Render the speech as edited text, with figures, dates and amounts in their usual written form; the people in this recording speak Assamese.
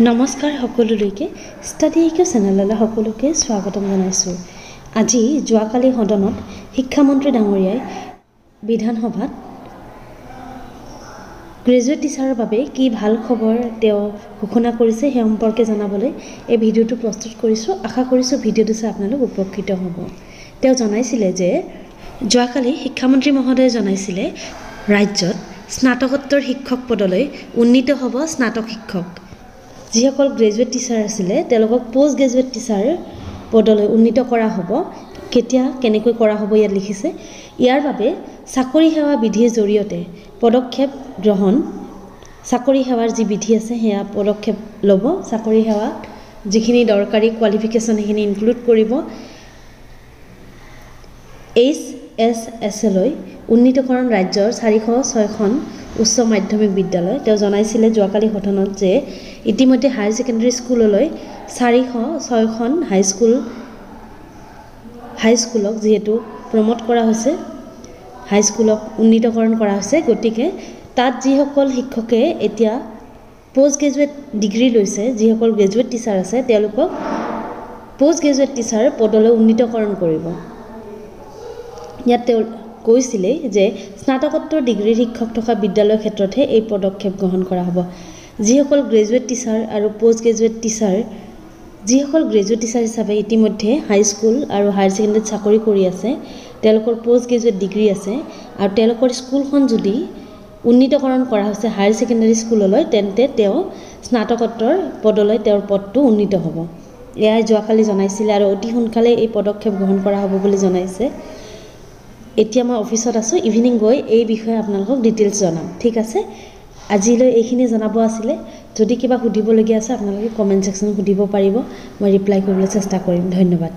নমস্কাৰ সকলোলৈকে ষ্টাডি ইকো চেনেললৈ সকলোকে স্বাগতম জনাইছোঁ। আজি যোৱাকালি সদনত শিক্ষামন্ত্ৰী ডাঙৰীয়াই বিধানসভাত গ্ৰেজুৱেট টিচাৰৰ বাবে কি ভাল খবৰ তেওঁ ঘোষণা কৰিছে সেই সম্পৰ্কে জনাবলৈ এই ভিডিঅ'টো প্ৰস্তুত কৰিছোঁ। আশা কৰিছোঁ ভিডিঅ'টো চাই আপোনালোক উপকৃত হ'ব। তেওঁ জনাইছিলে যে যোৱাকালি শিক্ষামন্ত্ৰী মহোদয়ে জনাইছিলে ৰাজ্যত স্নাতকোত্তৰ শিক্ষক পদলৈ উন্নীত হ'ব স্নাতক শিক্ষক। যিসকল গ্ৰেজুৱেট টিচাৰ আছিলে তেওঁলোকক পোষ্ট গ্ৰেজুৱেট টিচাৰ পদলৈ উন্নীত কৰা হ'ব। কেতিয়া কেনেকৈ কৰা হ'ব ইয়াত লিখিছে। ইয়াৰ বাবে চাকৰি সেৱা বিধিৰ জৰিয়তে পদক্ষেপ গ্ৰহণ, চাকৰি সেৱাৰ যি বিধি আছে সেয়া পদক্ষেপ ল'ব। চাকৰি সেৱা যিখিনি দৰকাৰী কোৱালিফিকেশ্যন সেইখিনি ইনক্লুড কৰিব। HSS-লৈ উন্নীতকৰণ ৰাজ্যৰ 406খন উচ্চ মাধ্যমিক বিদ্যালয়। তেওঁ জনাইছিলে যোৱাকালি সদনত যে ইতিমধ্যে হায়াৰ ছেকেণ্ডেৰী স্কুললৈ 406খন হাইস্কুলক যিহেতু প্ৰমোট কৰা হৈছে, হাইস্কুলক উন্নীতকৰণ কৰা হৈছে। গতিকে তাত যিসকল শিক্ষকে এতিয়া পোষ্ট গ্ৰেজুৱেট ডিগ্ৰী লৈছে, যিসকল গ্ৰেজুৱেট টিচাৰ আছে তেওঁলোকক পোষ্ট গ্ৰেজুৱেট টিচাৰ পদলৈ উন্নীতকৰণ কৰিব। ইয়াত তেওঁ কৈছিলে যে স্নাতকোত্তৰ ডিগ্ৰীৰ শিক্ষক থকা বিদ্যালয়ৰ ক্ষেত্ৰতহে এই পদক্ষেপ গ্ৰহণ কৰা হ'ব। যিসকল গ্ৰেজুৱেট টিচাৰ আৰু পোষ্ট গ্ৰেজুৱেট টিচাৰ, যিসকল গ্ৰেজুৱেট টিচাৰ হিচাপে ইতিমধ্যে হাইস্কুল আৰু হায়াৰ ছেকেণ্ডেৰীত চাকৰি কৰি আছে, তেওঁলোকৰ পোষ্ট গ্ৰেজুৱেট ডিগ্ৰী আছে আৰু তেওঁলোকৰ স্কুলখন যদি উন্নীতকৰণ কৰা হৈছে হায়াৰ ছেকেণ্ডেৰী স্কুললৈ, তেন্তে তেওঁ স্নাতকোত্তৰ পদলৈ তেওঁৰ পদটো উন্নীত হ'ব। এয়াই যোৱাকালি জনাইছিলে আৰু অতি সোনকালে এই পদক্ষেপ গ্ৰহণ কৰা হ'ব বুলি জনাইছে। এতিয়া মই অফিচত আছোঁ, ইভিনিং গৈ এই বিষয়ে আপোনালোকক ডিটেইলছ জনাম। ঠিক আছে, আজিলৈ এইখিনি জনাব আছিলে। যদি কিবা সুধিবলগীয়া আছে আপোনালোকে কমেণ্ট ছেকশ্যনত সুধিব পাৰিব, মই ৰিপ্লাই কৰিবলৈ চেষ্টা কৰিম। ধন্যবাদ।